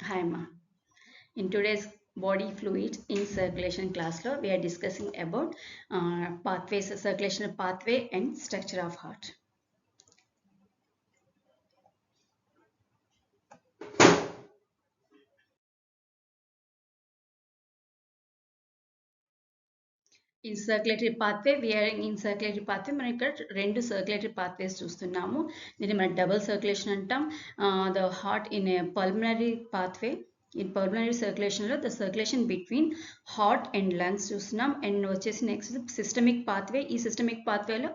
Hi, Ma. In today's body fluids in circulation class, we are discussing about pathways, circulation pathway and structure of heart. In circulatory pathway, మనం ఇక్కడ రెండు circulatory pathways చూస్తున్నాము. దీన్ని మనం double circulation అంటాం. The heart in a pulmonary pathway. In pulmonary circulation లో the circulation between heart and lungs చూస్తున్నాం. And వచ్చేసి నెక్స్ట్ సిస్టమిక్ పాత్వే. ఈ systemic పాత్వేలో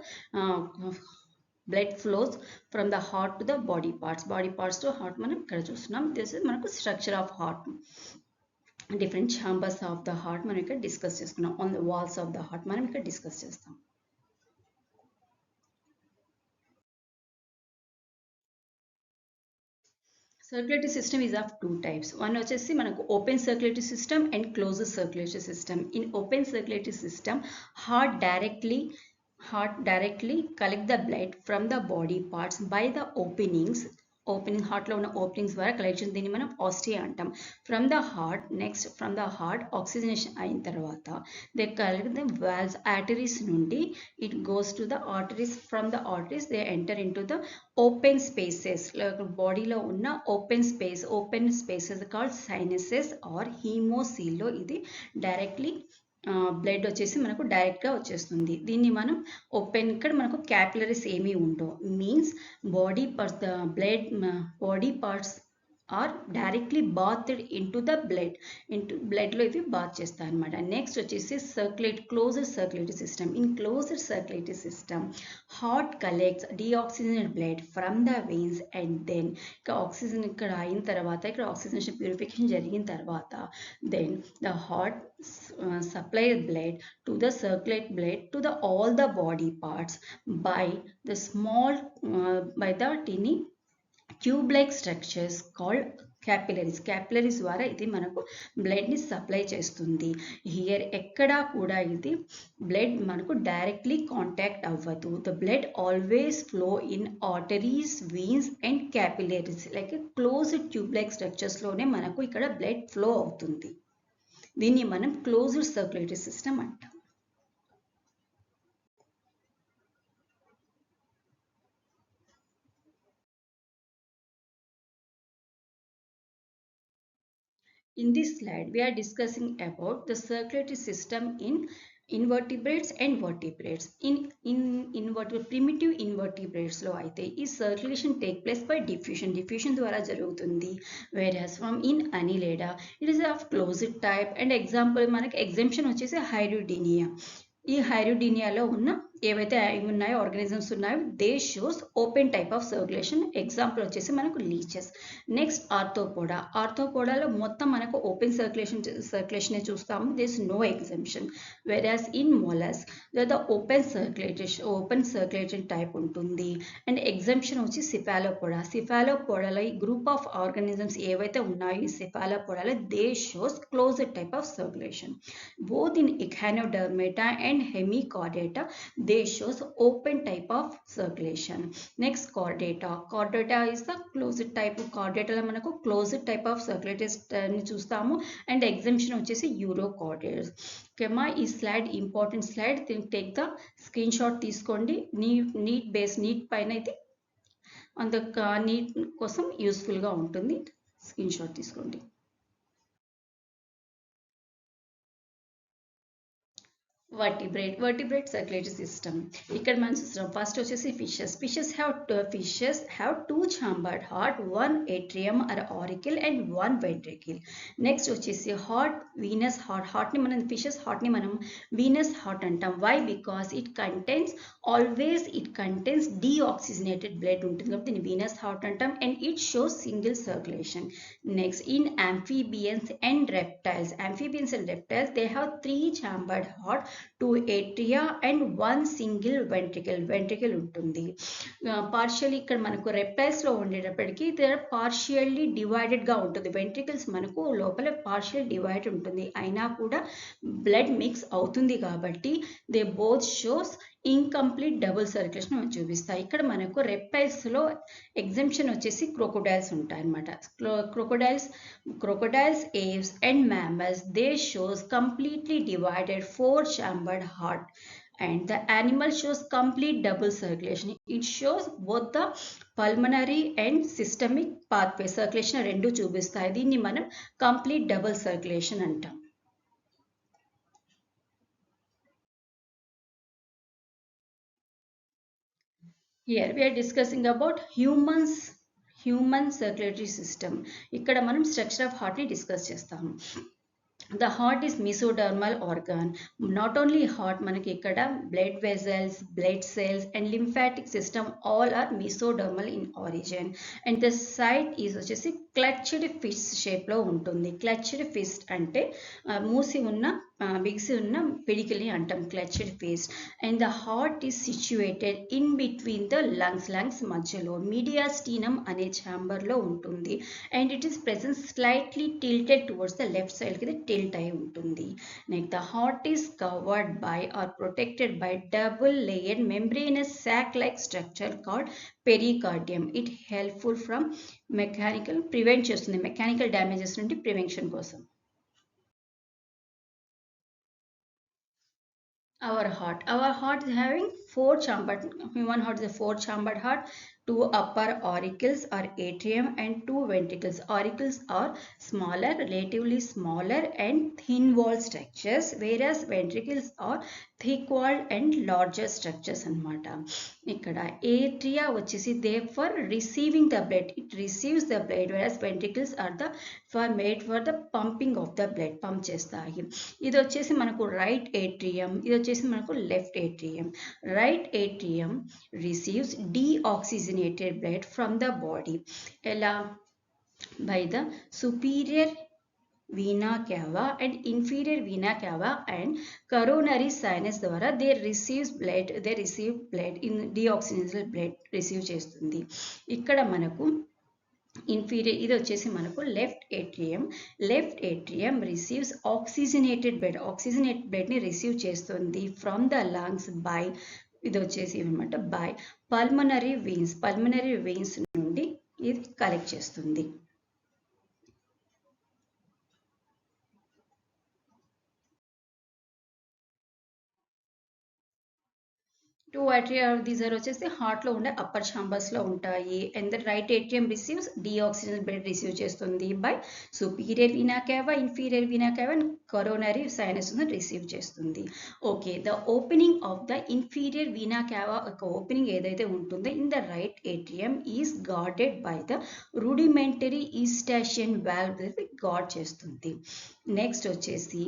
blood flows from the heart to the body parts to heart మనం ఇక్కడ చూస్తున్నాం. This is మనకు structure of heart. Different chambers of the heart మనం ఇక్కడ discuss చేసుకున్నాం. On the walls of the heart మనం ఇక్కడ డిస్కస్ చేస్తాం. Circulatory system is of two types. One వచ్చేసి మనకు open circulatory system and closed circulatory system. In open circulatory system, heart directly collect the blood from the body parts by the openings heart లో ఉన్న openings ద్వారా collection. దీన్ని మనం osteo అంటాం. From the heart oxygenation అయిన తర్వాత they collect the valves arteries నుండి it goes to the arteries. From the arteries they enter in to the open spaces. బాడీలో ఉన్న open spaces called sinuses or హీమోసీల్లో ఇది డైరెక్ట్లీ బ్లడ్ వచ్చేసి మనకు డైరెక్ట్గా వచ్చేస్తుంది. దీన్ని మనం ఓపెన్, ఇక్కడ మనకు క్యాపిలరీస్ ఏమీ ఉండవు. Means body parts are directly bathed into the బ్లడ్లో ఇవి బాత్ చేస్తాయి అనమాట. నెక్స్ట్ వచ్చేసి closed circulatory system. In closed circulatory system heart collects deoxygenated blood from the veins and then oxygen ఇక్కడ అయిన తర్వాత, ఇక్కడ ఆక్సిజనేషన్ ప్యూరిఫికేషన్ జరిగిన తర్వాత then the heart supply blood to the circulate blood to the all the body parts by the tiny tube-like structures called capillaries ద్వారా ఇది మనకు blood ని సప్లై చేస్తుంది. హియర్ ఎక్కడా కూడా ఇది బ్లడ్ మనకు డైరెక్ట్లీ కాంటాక్ట్ అవ్వదు. The blood always flow in arteries, veins and capillaries like closed tube-like structures లోనే మనకు ఇక్కడ బ్లడ్ ఫ్లో అవుతుంది. దీన్ని మనం క్లోజ్డ్ సర్క్యులేటరీ సిస్టమ్ అంటాం. In this slide, we are discussing about the circulatory system in invertebrates and vertebrates. In primitive invertebrates లో అయితే ఈ circulation take place by diffusion ద్వారా జరుగుతుంది. Whereas from in Annelida, it is of closed type. And example మనకి exemption వచ్చేసి హైడ్రోడీనియా. ఈ హైడ్రోడీనియాలో ఉన్న ఏవైతే ఉన్నాయో ఆర్గానిజమ్స్ ఉన్నాయో they shows open type of circulation. Example వచ్చేసి మనకు లీచెస్. నెక్స్ట్ ఆర్థోపోడాలో మొత్తం మనకు ఓపెన్ సర్క్యులేషన్ చూస్తాము. This no exemption. Whereas in mollusc the open circulation type ఉంటుంది. అండ్ ఎగ్జంప్షన్ వచ్చి సిఫాలోపోడాలో ఈ గ్రూప్ ఆఫ్ ఆర్గానిజమ్స్ ఏవైతే ఉన్నాయో ఈ సిఫాలోపోడాలో they shows closed type of circulation. Both in Echinodermata and Hemichordata they shows open type of circulation. Next chordata is the closed type. Chordata లో మనకు closed type of circulation ని చూస్తాము. And exemption వచ్చేసి urochordates. ఓకేమా, ఈ slide important slide. Take the screen shot తీసుకోండి. NEET పైన అయితే నీట్ కోసం యూస్ఫుల్గా ఉంటుంది. స్క్రీన్ షాట్ తీసుకోండి. vertebrate circulatory system. ఇక్కడ మనం చూస్తాం ఫస్ట్ వచ్చేసి fishes have two chambered heart, one atrium or auricle and one ventricle. Next వచ్చేసి వీనస్ హార్ట్ ని మనం ఫిషెస్ హార్ట్ ని మనం వీనస్ హార్ట్ అంటాం. Why? Because it contains deoxygenated blood ఉంటుంది కాబట్టి దీన్ని వీనస్ హార్ట్ అంటాం. And it shows single circulation. Next in amphibians and reptiles they have three chambered heart, two atria and one single ventricle ఉంటుంది. Partially ఇక్కడ మనకు reptiles లో ఉండేటప్పటికీ partially divided గా ఉంటుంది. వెంట్రికల్స్ మనకు లోపల పార్షియల్ డివైడ్ ఉంటుంది. అయినా కూడా బ్లడ్ మిక్స్ అవుతుంది కాబట్టి they both shows incomplete double circulation మనం చూపిస్తాయి. ఇక్కడ మనకు రెప్టైల్స్లో ఎగ్జంప్షన్ వచ్చేసి క్రొకోడైల్స్ ఉంటాయి అన్నమాట. Crocodiles, Aves and mammals, they shows completely divided 4-chambered heart, and the animal shows complete double circulation. It shows both the pulmonary and systemic pathway circulation రెండు చూపిస్తాయి. దీన్ని మనం కంప్లీట్ డబుల్ సర్క్యులేషన్ అంటాం. Here we are discussing about human circulatory system. ఇక్కడ మనం structure of heart ని discuss చేస్తాము. The heart is mesodermal organ. Not only heart, మనకి ఇక్కడ blood vessels, blood cells and lymphatic system all are mesodermal in origin. And the site is వచ్చేసి clutched fist shape లో ఉంటుంది. Clutched fist అంటే మూసి ఉన్న బిగిసి ఉన్న పిడికిలి అంటాం, clutched fist. And the heart is situated in between the lungs మధ్యలో mediastinum అనే chamber లో ఉంటుంది. And it is present slightly tilted towards the left side కి tilt అయి ఉంటుంది. Next, the heart is covered by or protected by double layered membranous sac like structure called pericardium. It helpful from prevent చేస్తుంది mechanical damages నుండి prevention కోసం. Our heart is having 4-chambered. Human heart is a 4-chambered heart. 2 upper auricles or atrium and 2 ventricles. Auricles are smaller, relatively smaller and thin walled structures, whereas ventricles are thick walled and larger structures అన్నమాట. ఇక్కడ atria వచ్చేసి there for receiving the blood. It receives the blood, whereas ventricles are made for the pumping of the blood. Pump చేస్తాయి. ఇది వచ్చేసి మనకు right atrium, ఇది వచ్చేసి మనకు left atrium. Right atrium receives deoxygenated blood from the body. ఎలా? By the superior vena cava and inferior vena cava and coronary sinus ద్వారా they receive blood in deoxygenated blood receive చేస్తుంది. ఇక్కడ మనకు inferior ఇది వచ్చేసి మనకు left atrium receives oxygenated blood ని receive చేస్తుంది ఫ్రమ్ ద లంగ్స్ బై, ఇది వచ్చేసి అనమాట బై పల్మనరీ వెయిన్స్ నుండి ఇది కలెక్ట్ చేస్తుంది. టూ atria these are వచ్చేసి హార్ట్ లో ఉండే అప్పర్ ఛాంబర్స్ లో ఉంటాయి. And the right atrium receives deoxygen blood receive చేస్తుంది by superior vena cava, inferior vena cava and coronary sinus receive చేస్తుంది. Okay, the opening of the inferior vena cava ఒక opening ఏదైతే ఉంటుందో in the right atrium is guarded by the rudimentary Eustachian valve guard చేస్తుంది. Next వచ్చేసి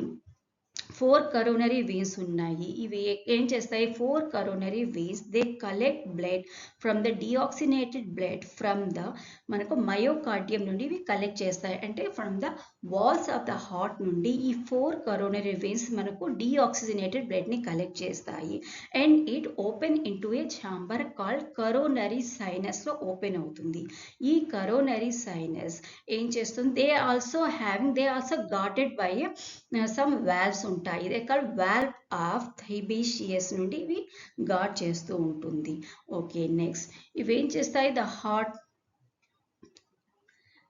4 coronary veins ఉన్నాయి. ఇవి ఏం చేస్తాయి? 4 coronary veins they collect blood from the deoxygenated blood from the మనకు మయోకార్డియం నుండి ఇవి కలెక్ట్ చేస్తాయి. అంటే from the walls of the heart నుండి ఈ 4 coronary veins మనకు deoxygenated blood ని కలెక్ట్ చేస్తాయి. And it open into a chamber called coronary sinus లో ఓపెన్ అవుతుంది. ఈ కరోనరీ సైనస్ ఏం చేస్తుంది? They also guarded by some valves ఉంటాయి. ఇది కాల్డ్ వాల్వ్ ఆఫ్ థైబేషియస్ నుండి ఇవి గార్డ్ చేస్తూ ఉంటుంది. ఓకే, నెక్స్ట్ ఇవి ఏం చేస్తాయి? ద హార్ట్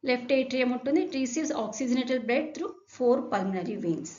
లెఫ్ట్ ఏట్రియం ఉంటుంది. It receives oxygenated blood through 4 pulmonary veins.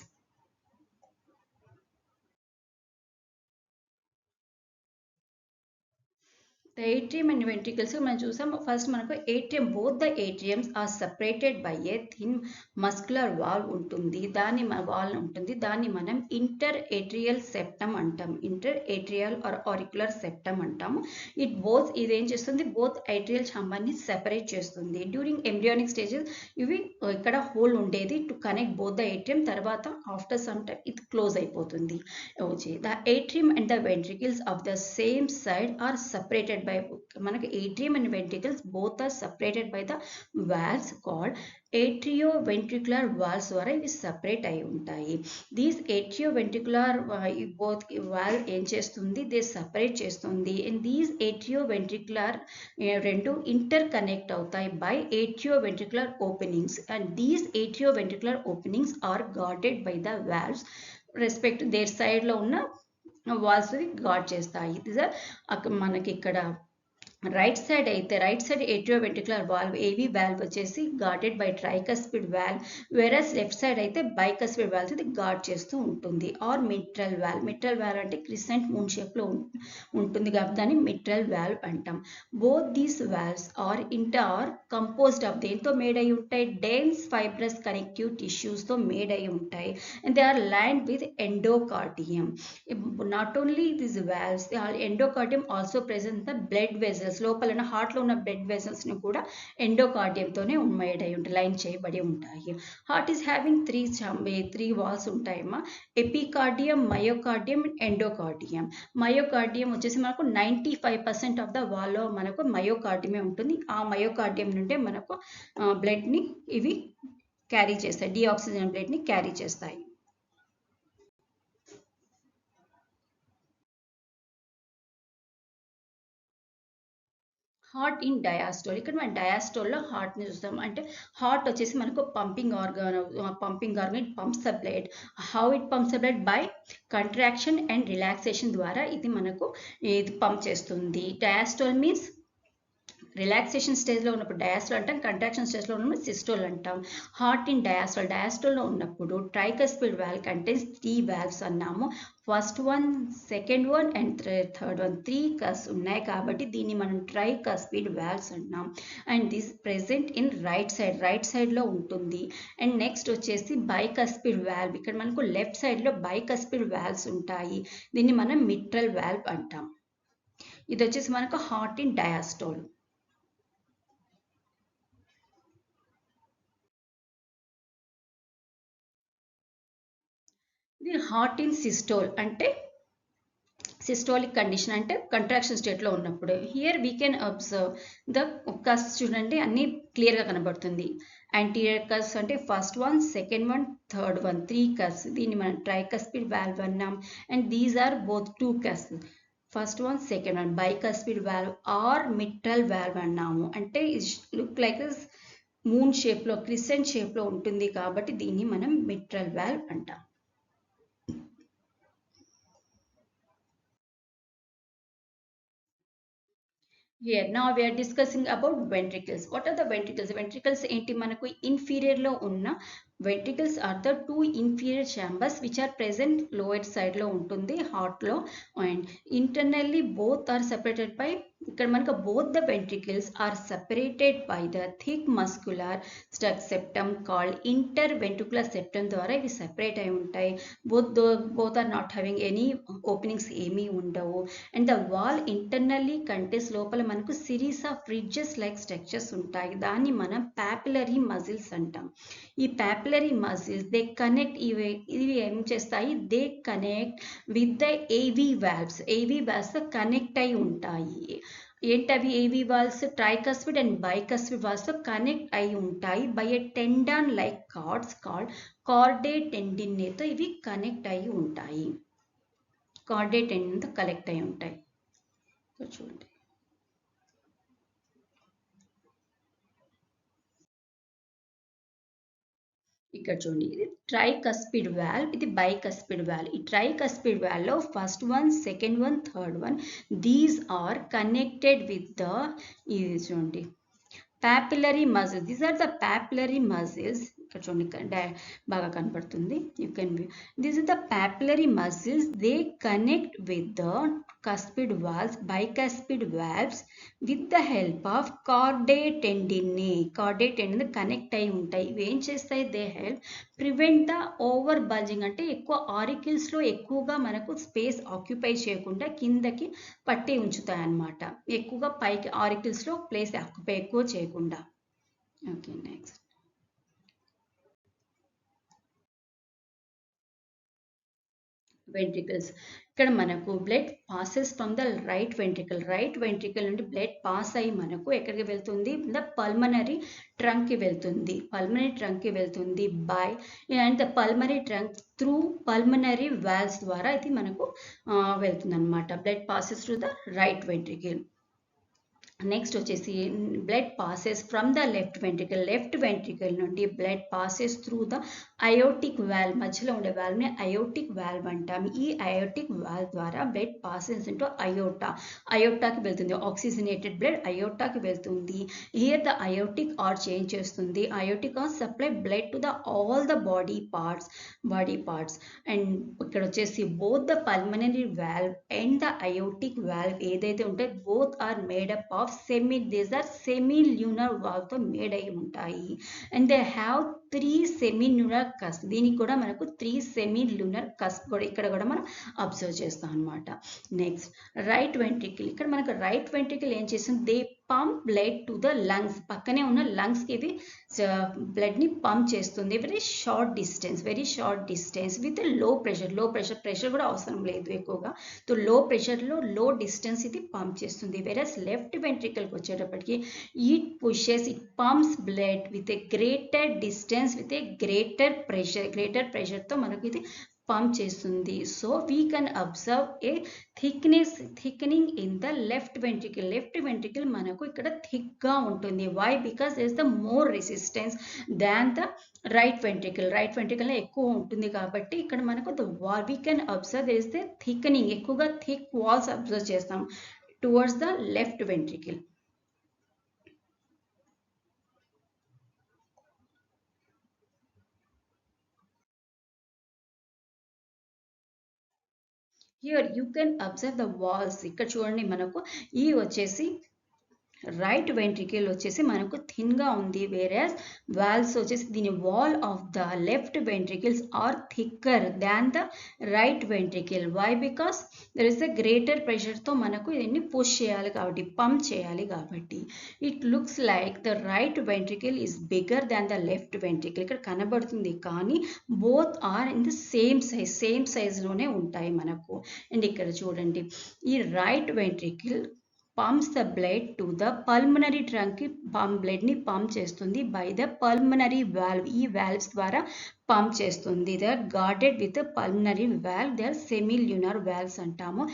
The atrium and ventricles మనం చూసాం. ఫస్ట్ మనకు atrium, both the atriums are separated by a thin muscular wall ఉంటుంది. దాన్ని మనం ఇంటర్ ఏట్రియల్ సెప్టమ్ అంటాం. Inter atrial or auricular septum అంటాము. ఇది ఏం చేస్తుంది? బోత్ ఏట్రియల్ ఛాంబర్ ని సెపరేట్ చేస్తుంది. డ్యూరింగ్ ఎంబ్రియానిక్ స్టేజెస్ ఇవి ఇక్కడ హోల్ ఉండేది to connect both the atrium. తర్వాత ఆఫ్టర్ సమ్ టైమ్ ఇది క్లోజ్ అయిపోతుంది. The atrium and the ventricles of the same side are separated by మనకి atrium and ventricles both are separated by the valves called atrioventricular valves ద్వారా ఇవి separate అయి ఉంటాయి. These atrioventricular both valve ఏం చేస్తుంది? They separate చేస్తుంది. And these atrioventricular రెండు inter connect అవుతాయి by atrioventricular openings, and these atrioventricular openings are guarded by the valves respect their side లో ఉన్న వాల్స్ గార్డ్ చేస్తాయి. ఇది మనకి ఇక్కడ రైట్ సైడ్ అయితే right side atrioventricular valve AV valve వచ్చేసి guarded by tricuspid valve, versus left side అయితే bicuspid valve ఇది గార్డ్ చేస్తూ ఉంటుంది. ఆర్ మిట్రల్ వాల్వ్ అంటే క్రిసెంట్ మూన్ షేప్ లో ఉంటుంది కాబట్టి దాన్ని మిట్రల్ వాల్వ్ అంటాం. Both these valves are composed of దేంతో మేడ్ అయి ఉంటాయి, డెన్స్ ఫైబ్రస్ కనెక్టివ్ టిష్యూస్ తో మేడ్ అయి ఉంటాయి. And they are lined with endocardium. Not only these valves, endocardium also present the blood vessels, లోపల హార్ట్ లో ఉన్న బ్లడ్ వెజల్స్ ని కూడా ఎండోకార్డియంతోనే మేడ్ అయి ఉంటాయి, లైన్ చేయబడి ఉంటాయి. Heart is having three walls ఉంటాయమ్మా, ఎపికార్డియం, మయోకార్డియం, ఎండోకార్డియం. మయోకార్డియం వచ్చేసి మనకు 95% ఆఫ్ ద వాల్ లో మనకు మయోకార్డియమే ఉంటుంది. ఆ మయోకార్డియం నుండే మనకు బ్లడ్ ని ఇవి క్యారీ చేస్తాయి, డిఆక్సిజన్ బ్లడ్ ని క్యారీ చేస్తాయి. Heart in diastole. ఇక్కడ మనం డయాస్టోల్లో హార్ట్ని చూస్తాం. అంటే హార్ట్ వచ్చేసి మనకు pumping organ, it pumps the blood. How it pumps the blood? By contraction and relaxation ద్వారా ఇది మనకు ఇది పంప్ చేస్తుంది. డయాస్టోల్ మీన్స్ రిలాక్సేషన్ స్టేజ్లో ఉన్నప్పుడు డయాస్టోల్ అంటాం, కంట్రాక్షన్ స్టేజ్లో ఉన్నప్పుడు సిస్టోల్ అంటాం. హార్ట్ ఇన్ డయాస్టోల్లో ఉన్నప్పుడు ట్రైకస్పిడ్ వాల్వ్ కంటైన్స్ 3 వాల్వ్స్ అన్నాము. First one, second one and third one, 3 కస్ ఉన్నాయి కాబట్టి దీన్ని మనం ట్రైకస్పిడ్ వాల్వ్స్ అంటున్నాం. And this present in right సైడ్లో ఉంటుంది. అండ్ నెక్స్ట్ వచ్చేసి బైకస్పిడ్ వాల్వ్. ఇక్కడ మనకు లెఫ్ట్ సైడ్లో బైకస్పిడ్ వాల్వ్స్ ఉంటాయి. దీన్ని మనం మిట్రల్ వాల్వ్ అంటాం. ఇది వచ్చేసి మనకు హార్ట్ ఇన్ డయాస్టోల్. ఇది హార్ట్ ఇన్ సిస్టోల్ అంటే సిస్టోలిక్ కండిషన్ అంటే కంట్రాక్షన్ స్టేట్లో ఉన్నప్పుడు. Here we can observe the cusps చూడండి అన్ని క్లియర్గా కనబడుతుంది. యాంటీరియర్ కస్ అంటే first one, second one, third one, 3 cusps. దీన్ని మనం ట్రైకస్పిడ్ వాల్వ్ అన్నాం. And these are both 2 cusps. First one, second one bicuspid valve or mitral valve అన్నాము. అంటే లుక్ లైక్ మూన్ షేప్లో, క్రిసెంట్ షేప్లో ఉంటుంది కాబట్టి దీన్ని మనం మిట్రల్ వాల్వ్ అంటాం. Here now we are discussing about ventricles. What are the ventricles? Ventricles ఏంటి మనకు inferior లో ఉన్న ventricles are the 2 inferior chambers which are present lower side లో ఉంటుంది heart లో. And internally both are separated by, ఇక్కడ మనకు both the ventricles are separated by the thick muscular septum called interventricular septum ద్వారా ఇవి separate అయి ఉంటాయి. both are not having any openings, ఏమీ ఉండవు. And the wall internally contains, లోపల మనకు series of ridges like structures ఉంటాయి. దాన్ని మనం పాపులరీ మజిల్స్ అంటాం. ఈ పాపులరీ మజిల్స్ దే కనెక్ట్, ఇవి ఏం చేస్తాయి, they connect with the AV valves తో కనెక్ట్ అయి ఉంటాయి. ఏంటవి AV valves? Tricuspid and bicuspid valves తో కనెక్ట్ అయి ఉంటాయి by a tendon like cords called chordae టెండిన్తో ఇవి కనెక్ట్ అయి ఉంటాయి. కార్డే టెండిన్తో కనెక్ట్ అయి ఉంటాయి. చూడండి ఇక్కడ చూడండి, ఇది ట్రైకస్పిడ్ వాల్వ్, ఇది బైకస్పిడ్ వాల్వ్. ఈ ట్రైకస్పిడ్ వాల్వ్ లో first one, second one, third one, these are connected with the, ఇది చూడండి papillary muscles. These are the papillary muscles. ఇక్కడ చూడండి బాగా కనపడుతుంది. You can view. These are the papillary muscles. They connect with the cuspid valves, bicuspid valves with the help of chordae tendineae. Chordae tendine connect అయి ఉంటాయి. ఇవి ఏం చేస్తాయి? They help prevent the over bulging, అంటే ఎక్కువ auricles లో ఎక్కువగా మనకు స్పేస్ ఆక్యుపై చేయకుండా కిందకి పట్టి ఉంచుతాయి అన్నమాట. ఎక్కువగా పైకి ఆరికిల్స్ లో ప్లేస్ ఆక్యుపై ఎక్కువ చేయకుండా. Okay, next ventricles. ఇక్కడ మనకు blood passes from the right ventricle నుండి బ్లడ్ పాస్ అయ్యి మనకు ఎక్కడికి వెళ్తుంది? ద పల్మనరీ ట్రంక్ కి వెళ్తుంది. By and the pulmonary trunk through pulmonary valves ద్వారా ఇది మనకు వెళ్తుంది అనమాట. Blood passes to the right ventricle. Next వచ్చేసి blood passes from the left ventricle నుండి blood passes through the aortic valve, మధ్యలో ఉండే వాల్వ్ని అయోటిక్ వాల్వ్ అంటాం. ఈ అయోటిక్ వాల్వ్ ద్వారా బ్లడ్ పాసెస్ ఇంటూ అయోటాకి వెళ్తుంది. ఆక్సిజనేటెడ్ బ్లడ్ అయోటాకి వెళ్తుంది. Here the aortic arch change చేస్తుంది. Aortic arch supply blood to the all the body parts. And ఇక్కడ వచ్చేసి both the pulmonary valve and the aortic valve ఏదైతే ఉంటే both are made up of these are semilunar valve తో made అయి ఉంటాయి. And they have 3 semilunar cusp. దీనికి కూడా మనకు 3 సెమీ ల్యూనర్ కస్ప్ కూడా ఇక్కడ కూడా మనం అబ్జర్వ్ చేస్తాం అనమాట. Next right ventricle. ఇక్కడ మనకు రైట్ వెంట్రికల్ ఏం చేస్తుంది, they pump blood to the lungs. పక్కనే ఉన్న లంగ్స్ కి ఇవి బ్లడ్ ని పంప్ చేస్తుంది. వెరీ షార్ట్ డిస్టెన్స్ విత్ లో ప్రెషర్ కూడా అవసరం లేదు ఎక్కువగా. సో లో ప్రెషర్ లో లో డిస్టెన్స్ ఇది పంప్ చేస్తుంది. వెరస్ లెఫ్ట్ వెంట్రికల్కి వచ్చేటప్పటికి it pumps blood with a greater distance with a greater pressure తో మనకు ఇది పంప్ చేస్తుంది. So we can observe a thickening in the left ventricle మనకు ఇక్కడ థిక్ గా ఉంటుంది. Why? Because there is the more resistance than the right ventricle ఎక్కువ ఉంటుంది కాబట్టి ఇక్కడ మనకు the wall we can observe there is the thickening, ఎక్కువగా థిక్ వాల్స్ అబ్జర్వ్ చేస్తాం towards the left ventricle. Here you can observe the walls. ఇక్కడ చూడండి మనకు ఈ వచ్చేసి రైట్ వెంట్రికల్ వచ్చేసి మనకు థిన్ గా ఉంది. వేరేస్ వాల్వ్స్ వచ్చేసి దీని wall of the left ventricles are thicker than the right ventricle. Why? Because there is the greater pressure తో మనకు దీన్ని పుష్ చేయాలి కాబట్టి, పంప్ చేయాలి కాబట్టి. It looks like the right ventricle is bigger than the left ventricle. ఇక్కడ కనబడుతుంది కానీ both are in the same size లోనే ఉంటాయి మనకు. అండ్ ఇక్కడ చూడండి ఈ right ventricle pumps the blood to the pulmonary trunk కి బ్లడ్ ని పంప్ చేస్తుంది బై ద పల్మనరీ వాల్వ్. ఈ వాల్వ్స్ ద్వారా పంప్ చేస్తుంది. They are guarded with pulmonary valve. They are semilunar valves అంటాము.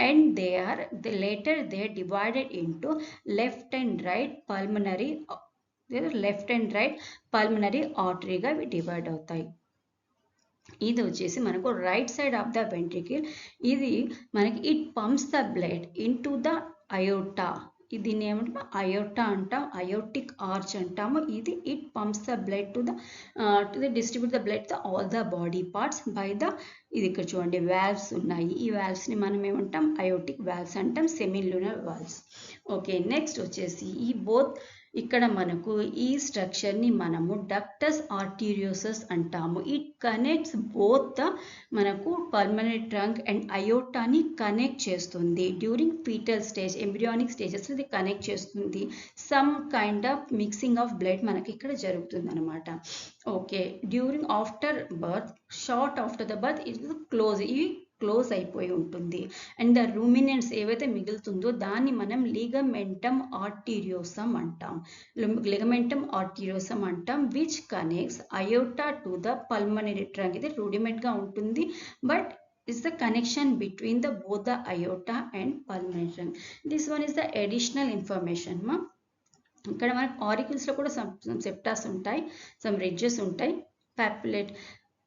And they are divided into left and right pulmonary ఆర్టరీగా ఇవి divide అవుతాయి. ఇది వచ్చేసి మనకు right side of the ventricle. ఇది మనకి it pumps the blood in to the aorta. దీన్ని ఏమంటాం అయోటా అంటాం, అయోటిక్ ఆర్చ్ అంటాము. ఇది it pumps the blood to the distribute the blood to all the body parts by the ఇది ఇక్కడ చూడండి వాల్వ్స్ ఉన్నాయి. ఈ వాల్వ్స్ ని మనం ఏమంటాం అయోటిక్ వాల్వ్స్ అంటాం, సెమీ ల్యూనర్ వాల్వ్స్. ఓకే నెక్స్ట్ వచ్చేసి ఈ బోత్ ఇక్కడ మనకు ఈ స్ట్రక్చర్ ని మనము డక్టస్ ఆర్టీరియోసస్ అంటాము. ఇట్ కనెక్ట్స్ బోత్ ద మనకు పల్మనరీ ట్రంక్ అండ్ అయోటాని కనెక్ట్ చేస్తుంది. During fetal stage, embryonic stages ఇది కనెక్ట్ చేస్తుంది. Some kind of mixing of blood మనకి ఇక్కడ జరుగుతుంది అనమాట. Okay during after birth, short after the birth it close అయిపోయి ఉంటుంది. అండ్ ద రూమినెంట్స్ ఏవైతే మిగులుతుందో దాన్ని మనం లిగమెంటమ్ ఆర్టీరియోసమ్ అంటాం, which connects iota to the pulmonary trunk. ఇది రూడిమెంట్ గా ఉంటుంది but is the connection between both the aorta and pulmonary trunk. This one is the additional information ma. ఇక్కడ మనకు ఆరికల్స్ లో కూడా some septas ఉంటాయి, some ridges ఉంటాయి,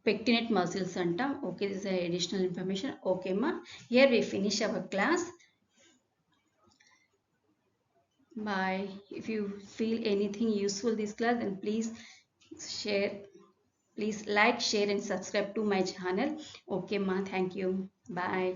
pectinate muscles అంటాం. Okay this is the additional information. Okay మా, here we finish our class. Bye. If you feel anything useful this class, then please like, share and subscribe to my channel. Okay ma, thank you. Bye.